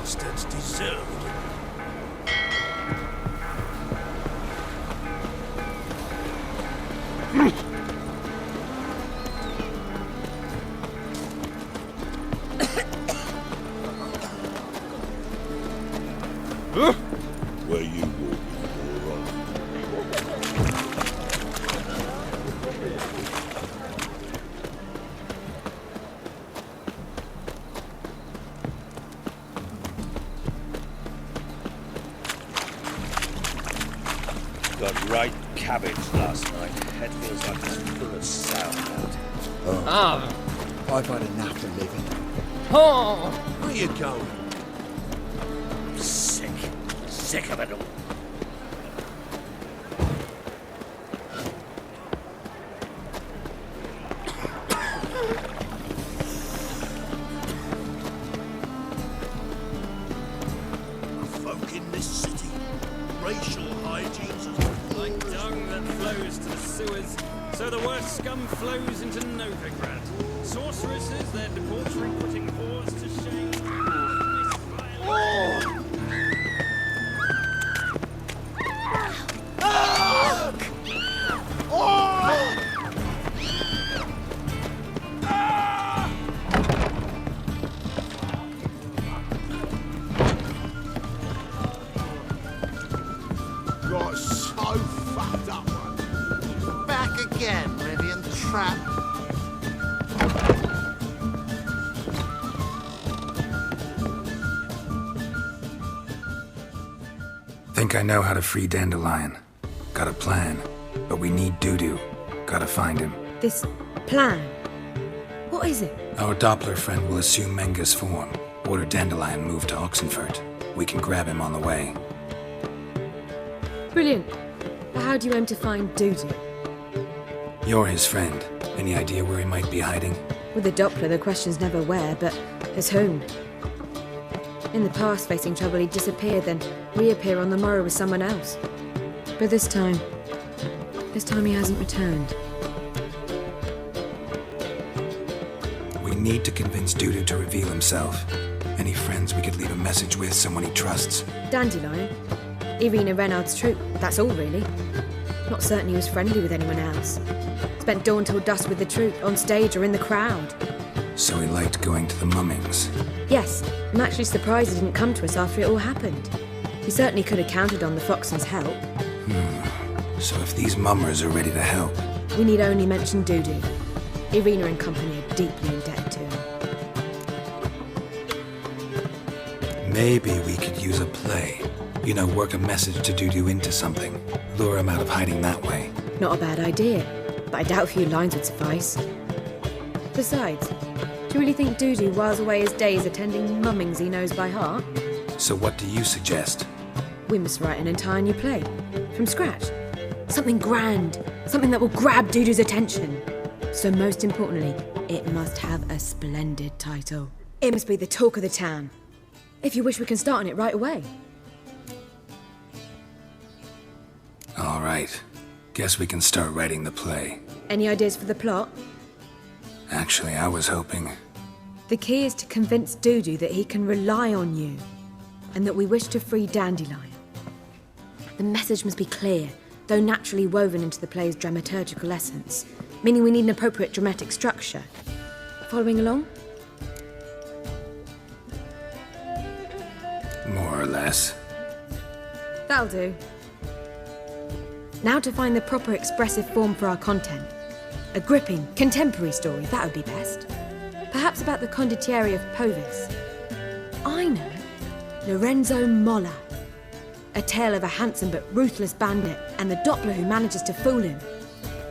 Bastards deserved it. Where you walking, all right? Got right cabbage last night. Head feels like it's full of sound. I've had enough to live in. Where you going? Sick. Sick of it all. Folk in this city. Racial hygiene's Like dung that flows to the sewers, so the worst scum flows into Novigrad. Sorceresses, their debauchery putting whores to shame. Got so fucked up one. Back again, Rivian Trap. Think I know how to free Dandelion. Got a plan, but we need Dudu. Gotta find him. This plan? What is it? Our Doppler friend will assume Menga's form. Order Dandelion moved to Oxenfurt. We can grab him on the way. Brilliant. But how do you aim to find Dudu? You're his friend. Any idea where he might be hiding? With the Doppler, the question's never where, but as whom? In the past, facing trouble, he'd disappear, then reappear on the morrow with someone else. But this time he hasn't returned. We need to convince Dudu to reveal himself. Any friends we could leave a message with, someone he trusts? Dandelion? Irina Renard's troop, that's all really. Not certain he was friendly with anyone else. Spent dawn till dusk with the troop, on stage or in the crowd. So he liked going to the mummings. Yes, I'm actually surprised he didn't come to us after it all happened. He certainly could have counted on the Foxen's help. So if these mummers are ready to help... We need only mention Dudu. Irina and company are deeply indebted to him. Maybe we could use a play. You know, work a message to Dudu into something. Lure him out of hiding that way. Not a bad idea, but I doubt a few lines would suffice. Besides, do you really think Dudu whiles away his days attending mummings he knows by heart? So what do you suggest? We must write an entire new play. From scratch. Something grand. Something that will grab Dudu's attention. So most importantly, it must have a splendid title. It must be the talk of the town. If you wish, we can start on it right away. All right. Guess we can start writing the play. Any ideas for the plot? Actually, I was hoping... The key is to convince Dudu that he can rely on you, and that we wish to free Dandelion. The message must be clear, though naturally woven into the play's dramaturgical essence, meaning we need an appropriate dramatic structure. Following along? More or less. That'll do. Now to find the proper expressive form for our content. A gripping, contemporary story, that would be best. Perhaps about the condottieri of Povis. I know. Lorenzo Molla. A tale of a handsome but ruthless bandit and the Doppler who manages to fool him.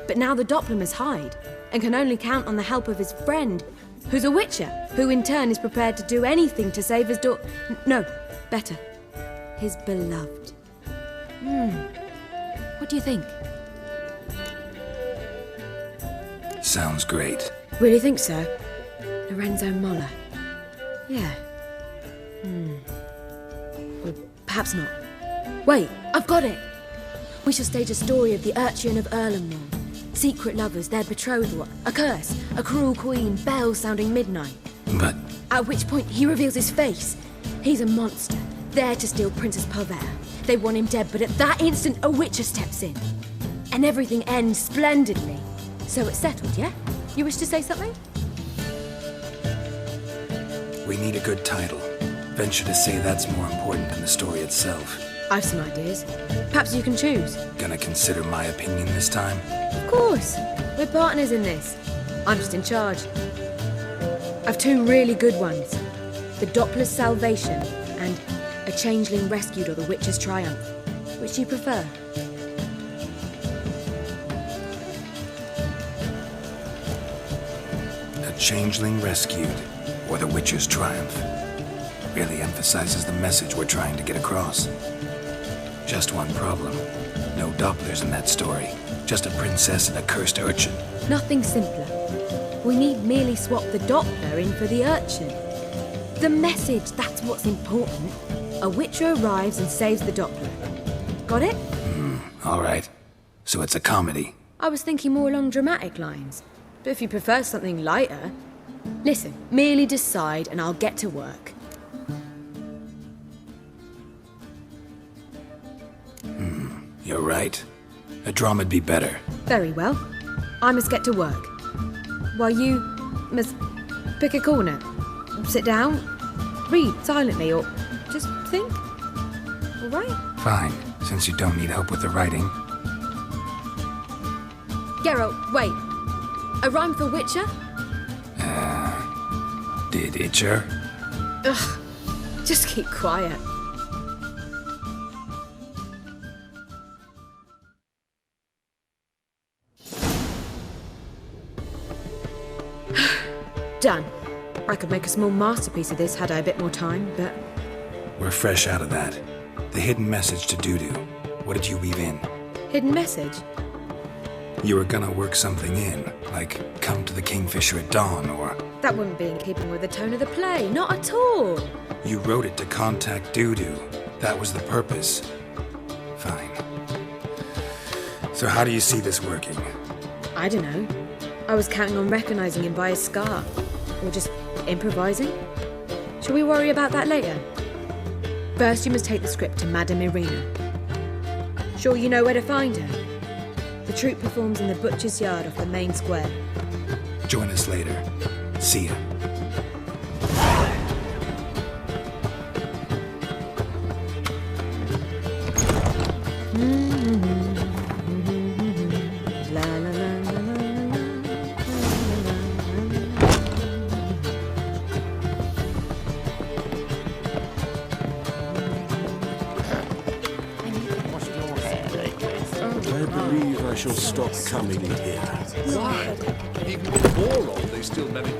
But now the Doppler must hide and can only count on the help of his friend, who's a witcher, who in turn is prepared to do anything to save his no, better, his beloved. What do you think? Sounds great. Really think so? Lorenzo Molla. Yeah. perhaps not. Wait, I've got it! We shall stage a story of the Urchin of Erlenmore. Secret lovers, their betrothal, a curse, a cruel queen, bells sounding midnight. But At which point he reveals his face. He's a monster, there to steal Princess Pavere. They want him dead, but at that instant a witcher steps in. And everything ends splendidly. So it's settled, yeah? You wish to say something? we need a good title. Venture to say that's more important than the story itself. I've some ideas. Perhaps you can choose. Gonna consider my opinion this time? Of course. We're partners in this. I'm just in charge. I've two really good ones. The Doppler's Salvation and A Changeling Rescued or The Witcher's Triumph. Which do you prefer? A Changeling Rescued or The Witcher's Triumph. Really emphasizes the message we're trying to get across. Just one problem. No Dopplers in that story. Just a princess and a cursed urchin. Nothing simpler. We need merely swap the Doppler in for the urchin. The message, that's what's important. A witcher arrives and saves the Doppler. Got it? All right. So it's a comedy. I was thinking more along dramatic lines. But if you prefer something lighter... Listen, merely decide and I'll get to work. You're right. A drama'd be better. Very well. I must get to work. While you must pick a corner. Sit down, read silently, or just think. All right? Fine, since you don't need help with the writing. Geralt, wait. A rhyme for Witcher? Did Itcher? Ugh. Just keep quiet. Done. I could make a small masterpiece of this had I a bit more time, but... We're fresh out of that. The hidden message to Dudu. What did you weave in? Hidden message? You were gonna work something in, like come to the Kingfisher at dawn, or... That wouldn't be in keeping with the tone of the play, not at all. You wrote it to contact Dudu. That was the purpose. Fine. So how do you see this working? I don't know. I was counting on recognizing him by his scar. Or just improvising. Shall we worry about that later? First, you must take the script to Madame Irina. Sure you know where to find her? The troupe performs in the butcher's yard off the main square. Join us later. See ya. La la la la la la. I believe I shall stop coming here. Why? Even with the war on, they still manage.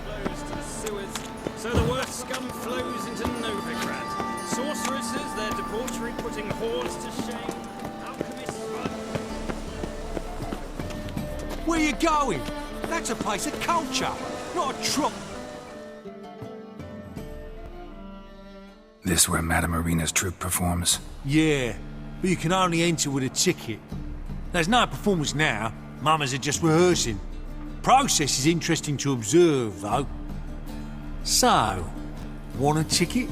Flows to the sewers, so the worst scum flows into Novigrad. Sorceresses, their debauchery putting whores to shame. Alchemists run. Where you going? That's a place of culture, not a troop. This where Madame Irina's troupe performs? Yeah, but you can only enter with a ticket. There's no performance now. Mamas are just rehearsing. Process is interesting to observe, though. So, want a ticket?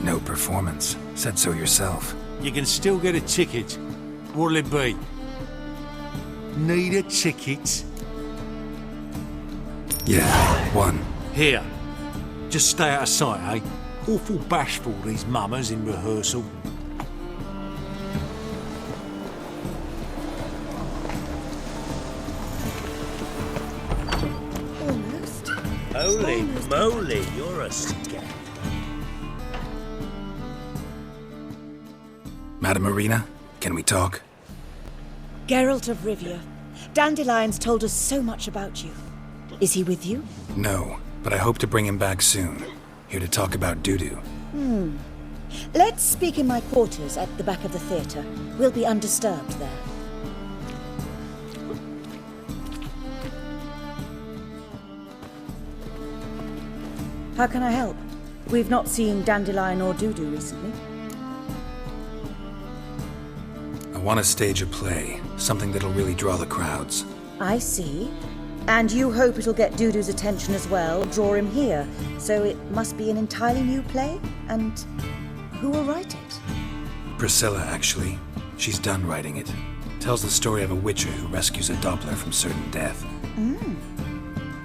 No performance. Said so yourself. You can still get a ticket. What'll it be? Need a ticket? Yeah, one. Here. Just stay out of sight, eh? Awful bashful, these mamas in rehearsal. Almost. Holy moly, you're a scab. Madame Irina, can we talk? Geralt of Rivia. Dandelion's told us so much about you. Is he with you? No, but I hope to bring him back soon. Here to talk about Dudu. Let's speak in my quarters at the back of the theatre. We'll be undisturbed there. How can I help? We've not seen Dandelion or Dudu recently. I want to stage a play, something that'll really draw the crowds. I see. And you hope it'll get Dudu's attention as well, draw him here. So it must be an entirely new play? And who will write it? Priscilla, actually. She's done writing it. Tells the story of a witcher who rescues a Doppler from certain death.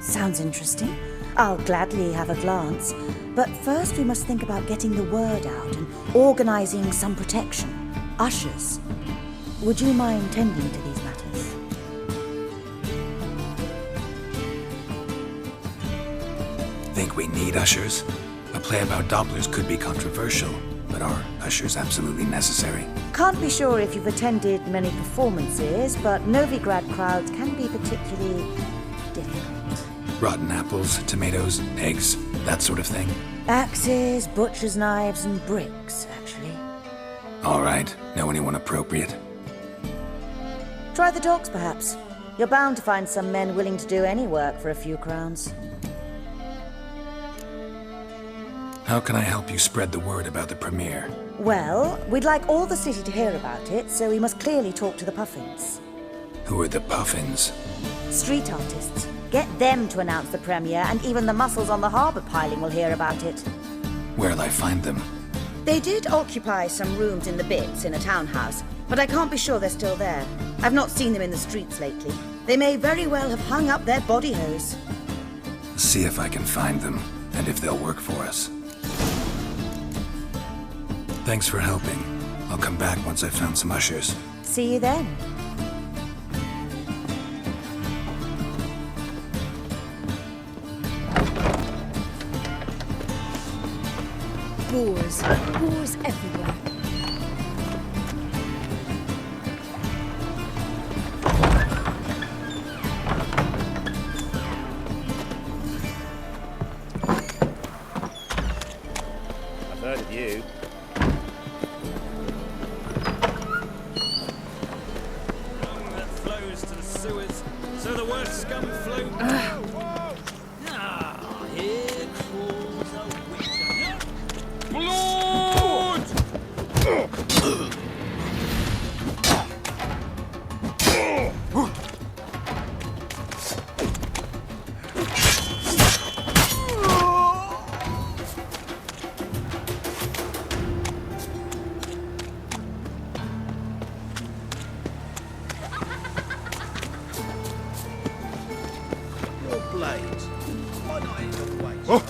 Sounds interesting. I'll gladly have a glance. But first we must think about getting the word out and organizing some protection. Ushers. Would you mind tending to these matters? Think we need ushers? A play about Dopplers could be controversial, but are ushers absolutely necessary? Can't be sure if you've attended many performances, but Novigrad crowds can be particularly difficult. Rotten apples, tomatoes, eggs, that sort of thing? Axes, butcher's knives, and bricks, actually. All right. Know anyone appropriate? Try the dogs, perhaps. You're bound to find some men willing to do any work for a few crowns. How can I help you spread the word about the premiere? Well, we'd like all the city to hear about it, so we must clearly talk to the Puffins. Who are the Puffins? Street artists. Get them to announce the premiere, and even the muscles on the harbour piling will hear about it. Where'll I find them? They did occupy some rooms in the Bits in a townhouse, but I can't be sure they're still there. I've not seen them in the streets lately. They may very well have hung up their body hose. See if I can find them, and if they'll work for us. Thanks for helping. I'll come back once I've found some ushers. See you then. Wars. Wars everywhere. I've heard of you. That flows to the sewers, so the worst scum flow. Here crawls a witcher. Blood! Your blades. Why not even wait?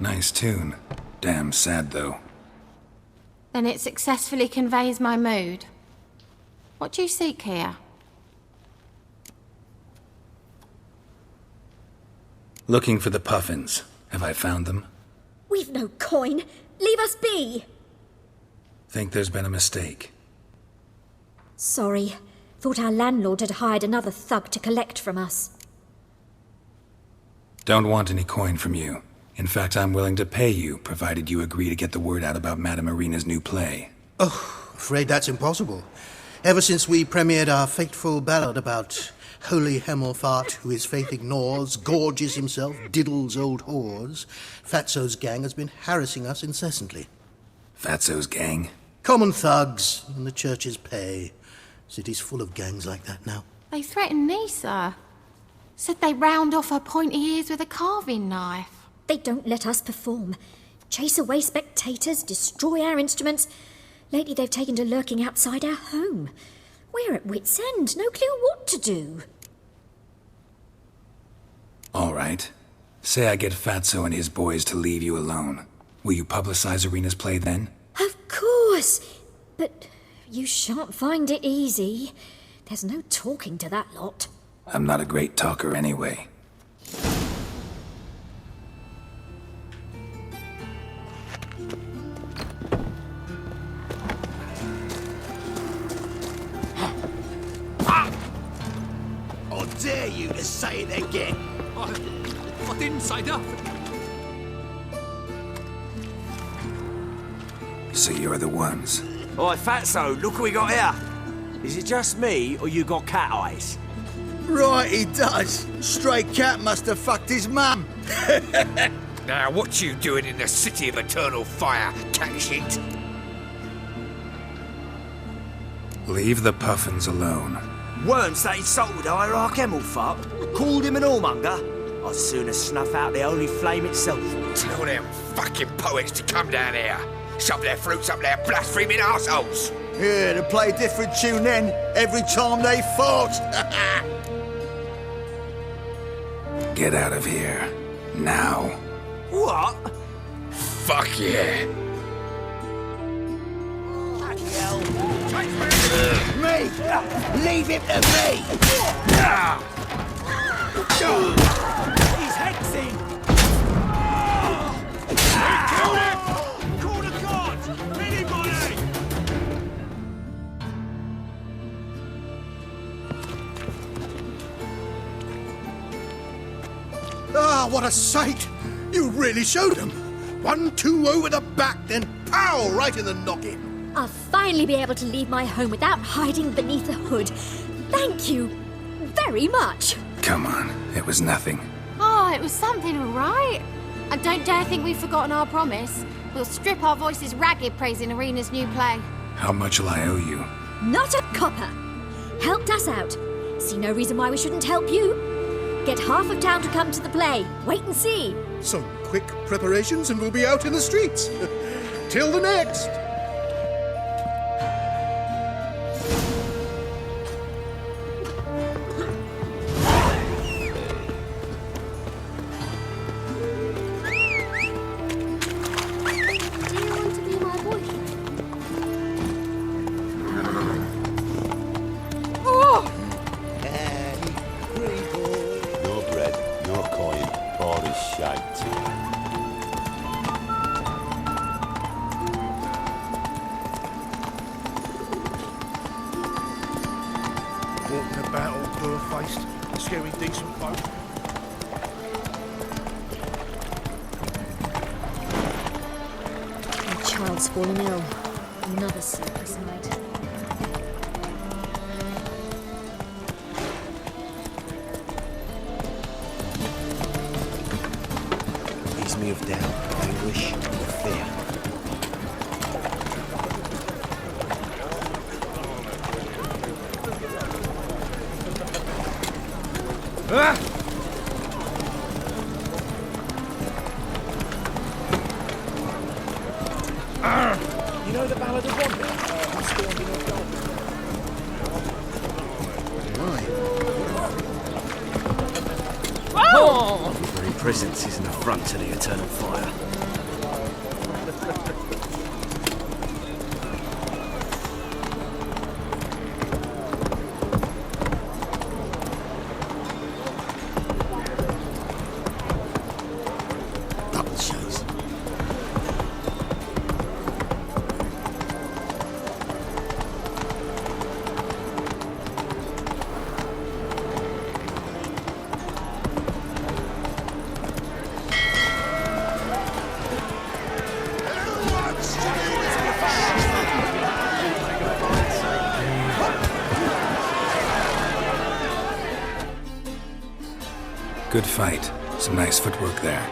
Nice tune. Damn sad, though. Then it successfully conveys my mood. What do you seek here? Looking for the Puffins. Have I found them? We've no coin. Leave us be. Think there's been a mistake. Sorry. Thought our landlord had hired another thug to collect from us. Don't want any coin from you. In fact, I'm willing to pay you, provided you agree to get the word out about Madame Irina's new play. Oh, afraid that's impossible. Ever since we premiered our fateful ballad about holy Hemelfart, who his faith ignores, gorges himself, diddles old whores, Fatso's gang has been harassing us incessantly. Fatso's gang? Common thugs in the church's pay. City's full of gangs like that now. They threatened me, sir. Said they round off her pointy ears with a carving knife. They don't let us perform. Chase away spectators, destroy our instruments. Lately they've taken to lurking outside our home. We're at wit's end, no clue what to do. All right. Say I get Fatso and his boys to leave you alone. Will you publicize Irina's play then? Of course. But you shan't find it easy. There's no talking to that lot. I'm not a great talker anyway. say it again. I didn't say nothing. So you're the ones. Oi, Fatso, look what we got here. Is it just me, or you got cat eyes? Right, he does. Stray cat must have fucked his mum. Now, what you doing in the city of eternal fire, cat shit? Leave the puffins alone. Worms that insulted Hierarch Emelfart, called him an whoremonger. I'd sooner snuff out the holy flame itself. Tell them fucking poets to come down here. Shove their fruits up their blaspheming arseholes. Yeah, to play a different tune then, every time they fought. Get out of here. Now. What? Fuck yeah. Me! Leave him to me! He's hexing! Killed him! Call the gods! Anybody! Ah, what a sight! You really showed them. 1-2 over the back, then pow! Right in the noggin. I'll finally be able to leave my home without hiding beneath a hood. Thank you very much. Come on, it was nothing. Oh, it was something, all right. And don't dare think we've forgotten our promise. We'll strip our voices ragged praising Arena's new play. How much will I owe you? Not a copper. Helped us out. See no reason why we shouldn't help you. Get half of town to come to the play. Wait and see. Some quick preparations and we'll be out in the streets. Till the next. Walking about all poor-faced, scaring decent folk. My child's fallen ill. Another sleepless night. Leaves me of doubt, anguish, or fear. You know the Ballad of Wonder? Who stormed in your garden? Oh! Your very presence is an affront to the eternal fire. Double shows. Good fight. Some nice footwork there.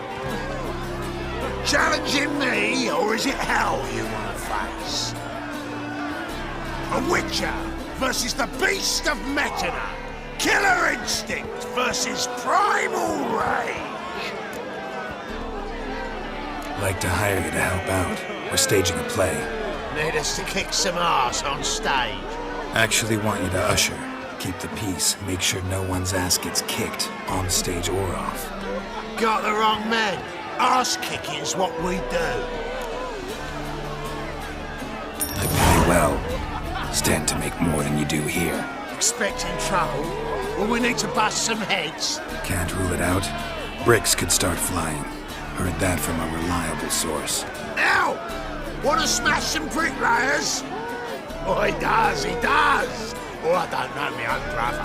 Challenging me, or is it hell you want to face? A Witcher versus the Beast of Metana. Killer instinct versus primal rage. Like to hire you to help out. We're staging a play. Need us to kick some ass on stage. Actually want you to usher. Keep the peace. Make sure no one's ass gets kicked, on stage or off. Got the wrong man. Ass kicking's what we do. I pay well. Stand to make more than you do here. Expecting trouble? Well, we need to bust some heads. Can't rule it out. Bricks could start flying. Heard that from a reliable source. Now, want to smash some bricklayers? Oh, he does, he does. Oh, I don't know my own brother.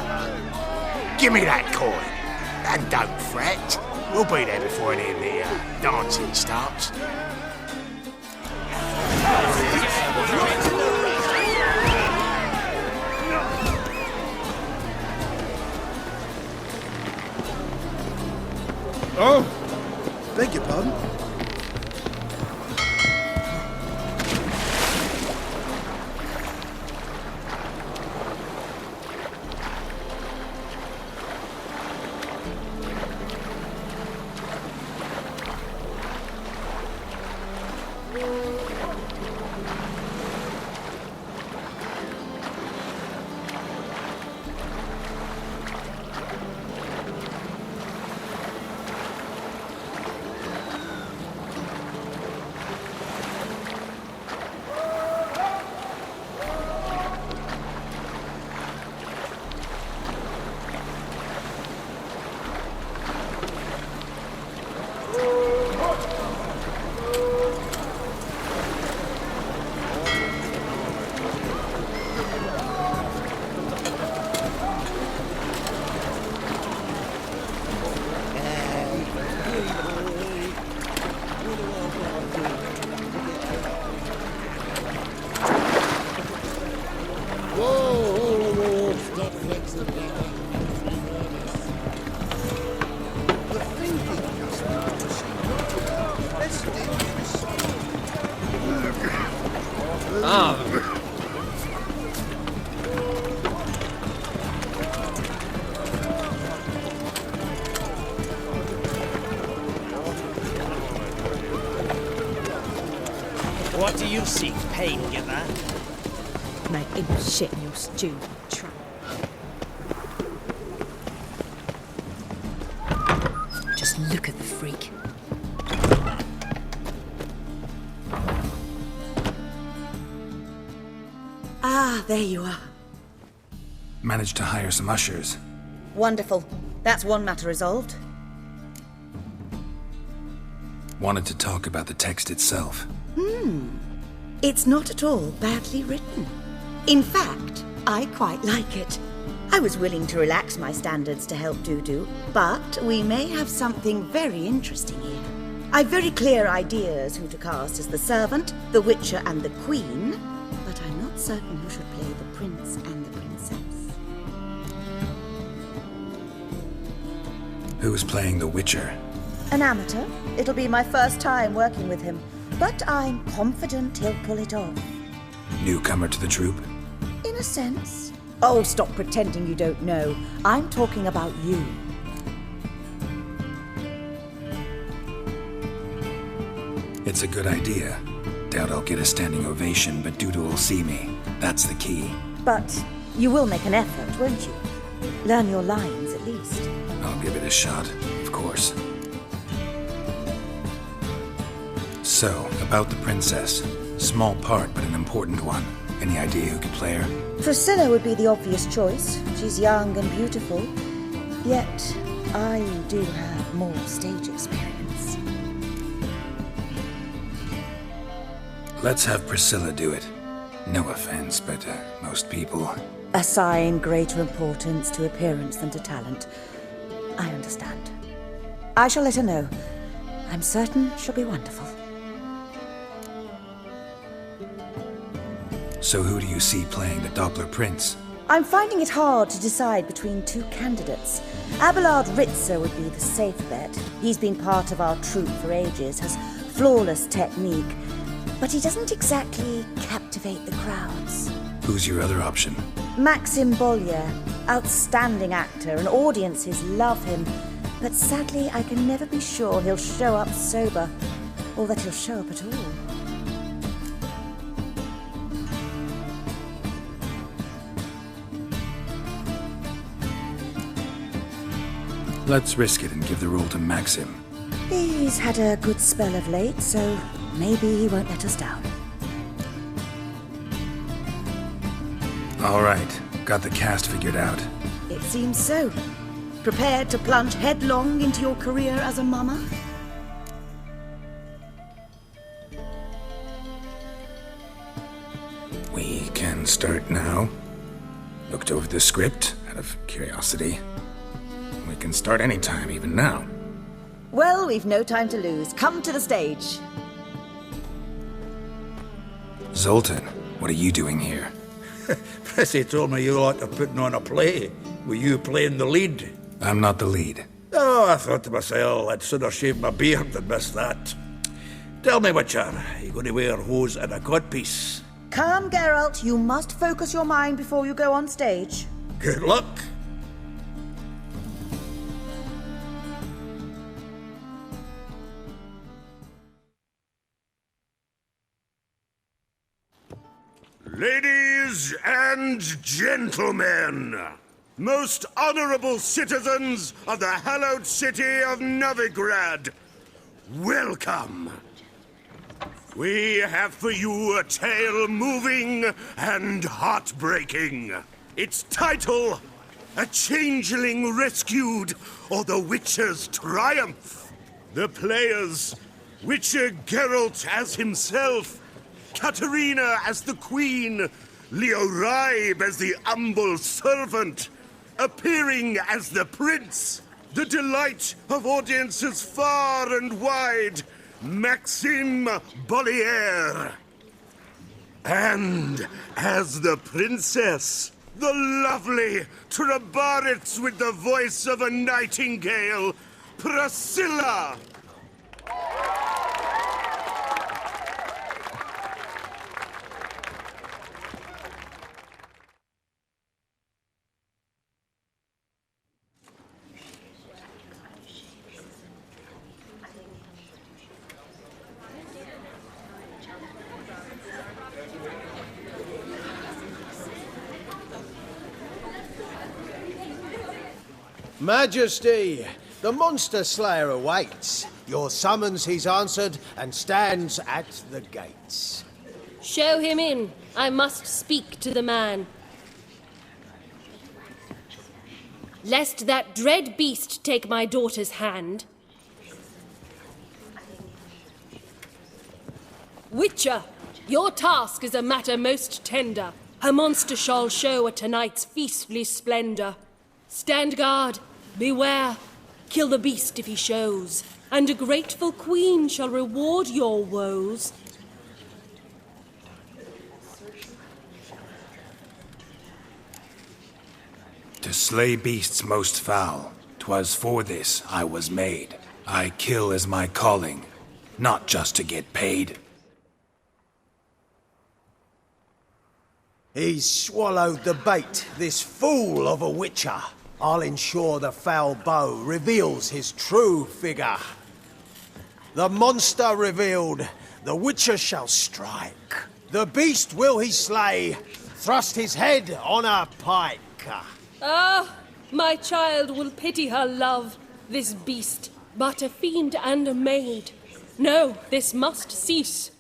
Give me that coin. And don't fret. We'll be there before any of the dancing starts. Oh! Beg your pardon? What do you seek, pain giver? Make him shit in your stew, tramp. Just look at the freak. Ah, there you are. Managed to hire some ushers. Wonderful. That's one matter resolved. Wanted to talk about the text itself. It's not at all badly written. In fact, I quite like it. I was willing to relax my standards to help Dudu, but we may have something very interesting here. I've very clear ideas who to cast as the servant, the witcher and the queen, but I'm not certain who should play the prince and the princess. Who's playing the Witcher? An amateur. It'll be my first time working with him, but I'm confident he'll pull it off. Newcomer to the troupe? In a sense. Oh, stop pretending you don't know. I'm talking about you. It's a good idea. Doubt I'll get a standing ovation, but Dudu will see me. That's the key. But you will make an effort, won't you? Learn your lines, at least. I'll give it a shot, of course. So, about the princess. Small part, but an important one. Any idea who could play her? Priscilla would be the obvious choice. She's young and beautiful. Yet, I do have more stage experience. Let's have Priscilla do it. No offense, but most people... Assign greater importance to appearance than to talent. I understand. I shall let her know. I'm certain she'll be wonderful. So who do you see playing the Doppler Prince? I'm finding it hard to decide between two candidates. Abelard Ritzer would be the safe bet. He's been part of our troupe for ages, has flawless technique, but he doesn't exactly captivate the crowds. Who's your other option? Maxim Bollier, outstanding actor, and audiences love him. But sadly, I can never be sure he'll show up sober, or that he'll show up at all. Let's risk it and give the role to Maxim. He's had a good spell of late, so maybe he won't let us down. All right, got the cast figured out. It seems so. Prepared to plunge headlong into your career as a mama? We can start now. Looked over the script out of curiosity. We can start any time, even now. Well, we've no time to lose. Come to the stage. Zoltan, what are you doing here? Prissy told me you like to putting on a play. Were you playing the lead? I'm not the lead. Oh, I thought to myself, I'd sooner shave my beard than miss that. Tell me, Witcher, are you going to wear hose and a codpiece? Calm, Geralt. You must focus your mind before you go on stage. Good luck. Ladies and gentlemen, most honorable citizens of the hallowed city of Novigrad, welcome. We have for you a tale moving and heartbreaking. Its title, A Changeling Rescued, or The Witcher's Triumph. The players, Witcher Geralt as himself, Katerina as the Queen, Leo Ribe as the humble servant, appearing as the Prince, the delight of audiences far and wide, Maxime Bollier. And as the Princess, the lovely Trabaritz with the voice of a nightingale, Priscilla. Majesty, the monster slayer awaits. Your summons he's answered and stands at the gates. Show him in. I must speak to the man. Lest that dread beast take my daughter's hand. Witcher, your task is a matter most tender. A monster shall show at tonight's feastly splendor. Stand guard, beware, kill the beast if he shows, and a grateful queen shall reward your woes. To slay beasts most foul, 'twas for this I was made. I kill as my calling, not just to get paid. He's swallowed the bait, this fool of a witcher. I'll ensure the foul bow reveals his true figure. The monster revealed, the witcher shall strike. The beast will he slay, thrust his head on a pike. Ah, my child will pity her love, this beast, but a fiend and a maid. No, this must cease.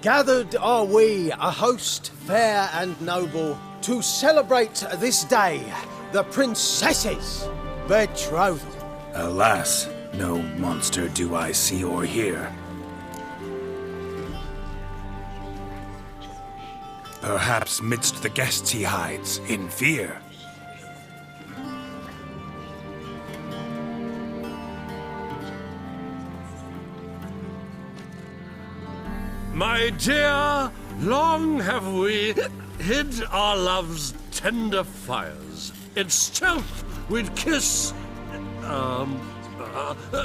Gathered are we, a host fair and noble, to celebrate this day, the princess's betrothal. Alas, no monster do I see or hear. Perhaps midst the guests he hides, in fear. My dear, long have we hid our love's tender fires. In stealth we'd kiss,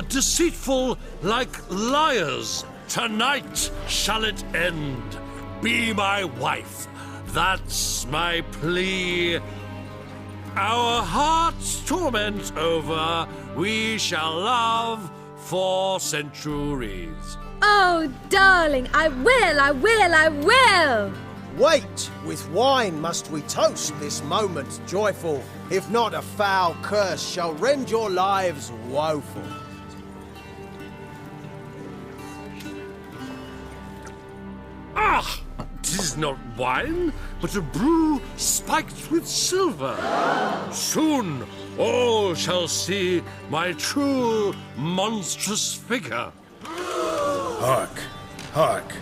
deceitful like liars. Tonight shall it end. Be my wife, that's my plea. Our hearts' torment over, we shall love for centuries. Oh, darling, I will, I will, I will! Wait, with wine must we toast this moment joyful. If not, a foul curse shall rend your lives woeful. Ah! 'Tis not wine, but a brew spiked with silver. Soon all shall see my true monstrous figure. Hark, hark,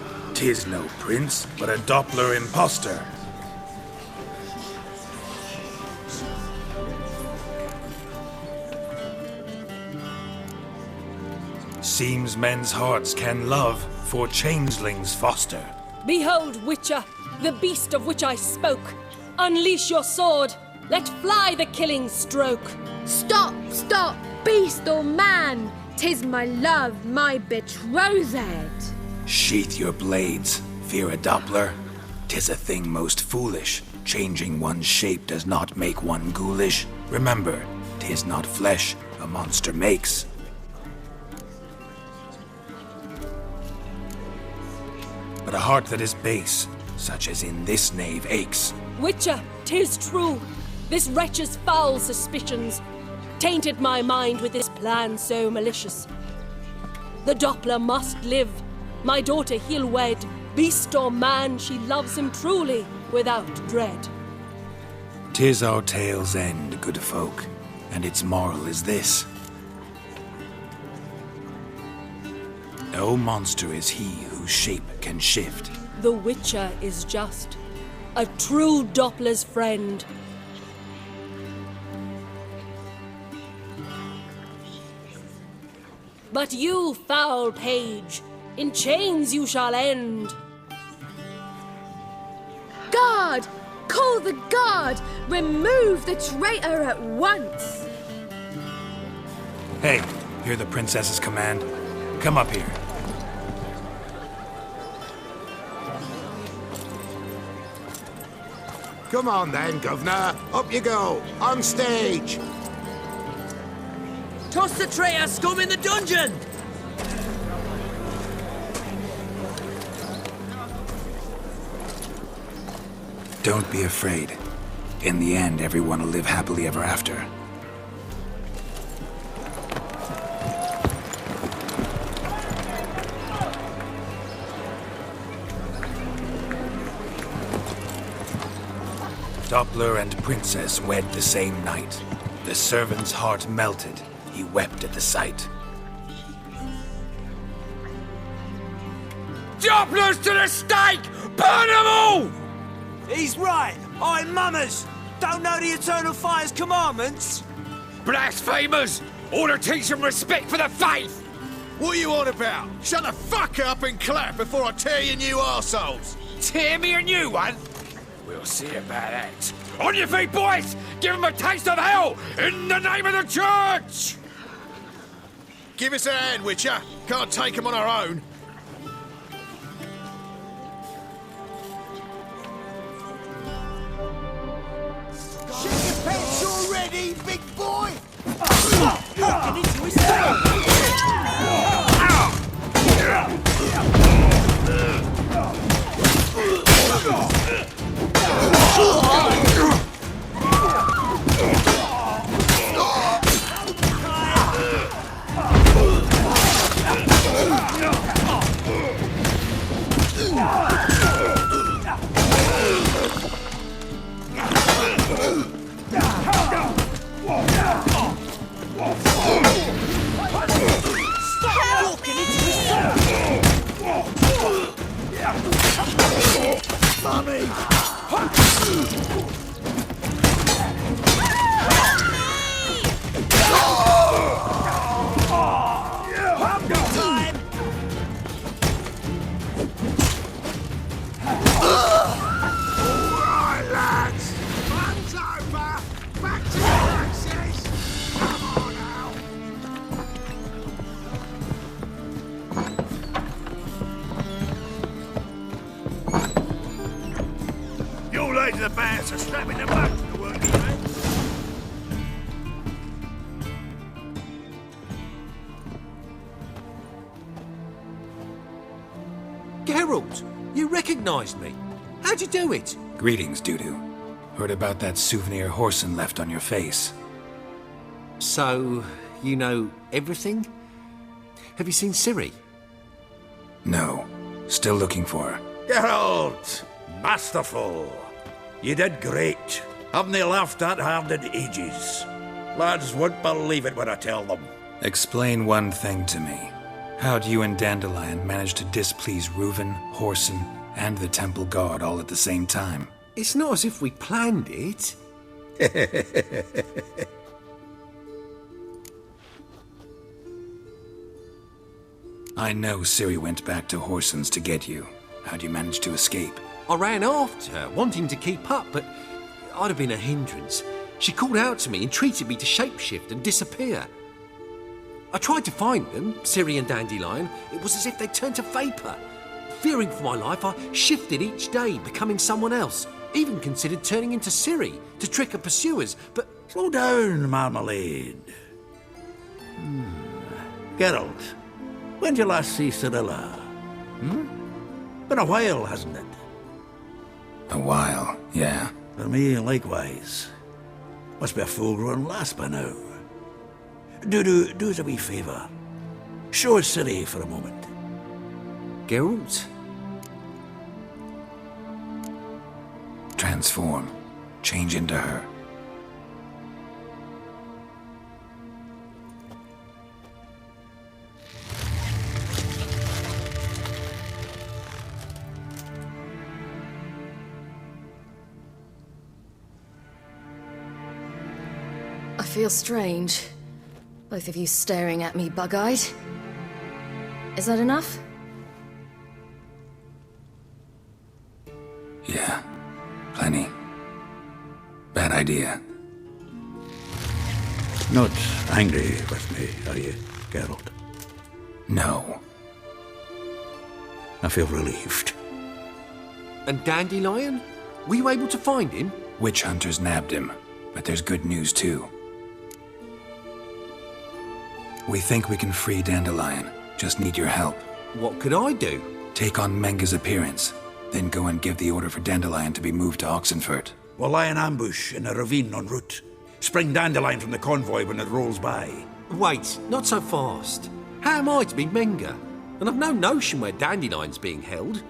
'Tis no prince, but a Doppler imposter. Seems men's hearts can love, for changelings foster. Behold, Witcher, the beast of which I spoke. Unleash your sword. Let fly the killing stroke. Stop, stop, beast or man! 'Tis my love, my betrothed. Sheath your blades, fear a Doppler. 'Tis a thing most foolish. Changing one's shape does not make one ghoulish. Remember, 'tis not flesh a monster makes. But a heart that is base, such as in this knave aches. Witcher, 'tis true. This wretch's foul suspicions tainted my mind with this plan so malicious. The Doppler must live. My daughter he'll wed. Beast or man, she loves him truly, without dread. 'Tis our tale's end, good folk, and its moral is this. No monster is he whose shape can shift. The Witcher is just a true Doppler's friend. But you, foul page, in chains you shall end. Guard! Call the guard! Remove the traitor at once! Hey, hear the princess's command? Come up here. Come on then, Governor. Up you go. On stage. Toss the traitor scum in the dungeon! Don't be afraid. In the end, everyone will live happily ever after. Doppler and princess wed the same night. The servant's heart melted. He wept at the sight. Dopplers to the stake! Burn them all! He's right. I'm mummers. Don't know the Eternal Fire's commandments. Blasphemers! Order teach them respect for the faith! What are you on about? Shut the fuck up and clap before I tear you new arseholes! Tear me a new one? We'll see about that. On your feet, boys! Give them a taste of hell in the name of the church! Give us a hand, Witcher. Can't take them on our own. Shake your pants already, big boy! Walking into his soul! The bands are strapping them back to the working men. Geralt, you recognized me. How'd you do it? Greetings, Dudu. Heard about that souvenir Horson left on your face. So, you know everything? Have you seen Ciri? No. Still looking for her. Geralt! Masterful! You did great. Haven't they laughed that hard in ages? Lads won't believe it when I tell them. Explain one thing to me. How'd you and Dandelion manage to displease Reuven, Whoreson, and the Temple Guard all at the same time? It's not as if we planned it. I know Ciri went back to Whoreson's to get you. How'd you manage to escape? I ran after her, wanting to keep up, but I'd have been a hindrance. She called out to me, entreated me to shapeshift and disappear. I tried to find them, Ciri and Dandelion. It was as if they'd turned to vapour. Fearing for my life, I shifted each day, becoming someone else. Even considered turning into Ciri to trick her pursuers, but... Slow down, Marmalade. Geralt, when did you last see Cyrilla? Been a while, hasn't it? A while, yeah. For me, likewise. Must be a full-grown lass by now. Do us a wee favour. Show us Ciri for a moment. Geralt? Transform. Change into her. I feel strange. Both of you staring at me bug-eyed. Is that enough? Yeah. Plenty. Bad idea. Not angry with me, are you, Geralt? No. I feel relieved. And Dandelion? Were you able to find him? Witch hunters nabbed him, but there's good news too. We think we can free Dandelion. Just need your help. What could I do? Take on Menga's appearance, then go and give the order for Dandelion to be moved to Oxenfurt. We'll lie in ambush in a ravine en route. Spring Dandelion from the convoy when it rolls by. Wait, not so fast. How am I to be Menga? And I've no notion where Dandelion's being held.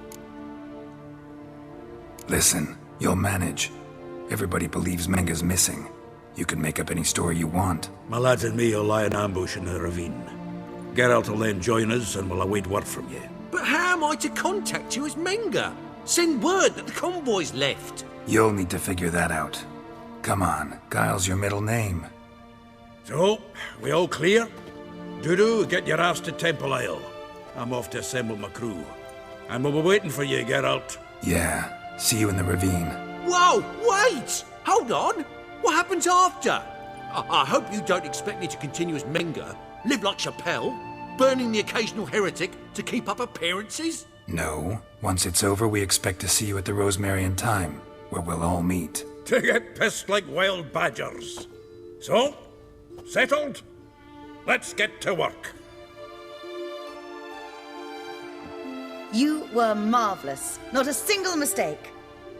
Listen, you'll manage. Everybody believes Menga's missing. You can make up any story you want. My lads and me will lie in ambush in the ravine. Geralt will then join us and we'll await word from you. But how am I to contact you as Menga? Send word that the convoy's left. You'll need to figure that out. Come on, Guile's your middle name. So, we all clear? Dudu, get your ass to Temple Isle. I'm off to assemble my crew. And we'll be waiting for you, Geralt. Yeah, see you in the ravine. Whoa, wait! Hold on! What happens after? I hope you don't expect me to continue as Menga, live like Chappelle, burning the occasional heretic to keep up appearances? No. Once it's over, we expect to see you at the Rosemary in Time, where we'll all meet. To get pissed like wild badgers. So, settled? Let's get to work. You were marvellous. Not a single mistake.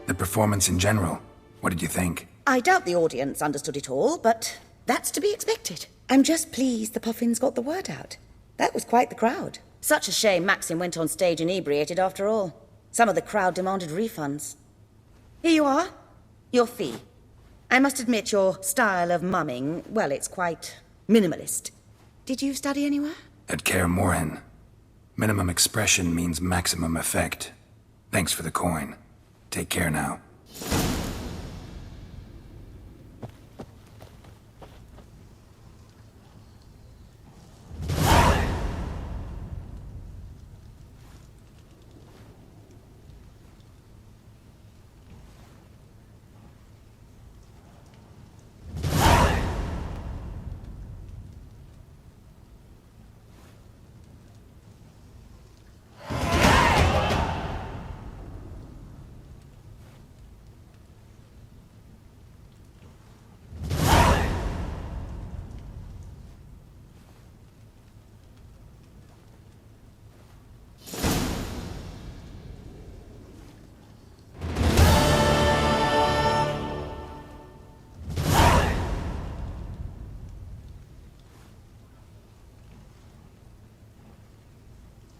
The performance in general, what did you think? I doubt the audience understood it all, but that's to be expected. I'm just pleased the Puffins got the word out. That was quite the crowd. Such a shame Maxim went on stage inebriated after all. Some of the crowd demanded refunds. Here you are. Your fee. I must admit your style of mumming, well, it's quite minimalist. Did you study anywhere? At Kaer Morhen. Minimum expression means maximum effect. Thanks for the coin. Take care now.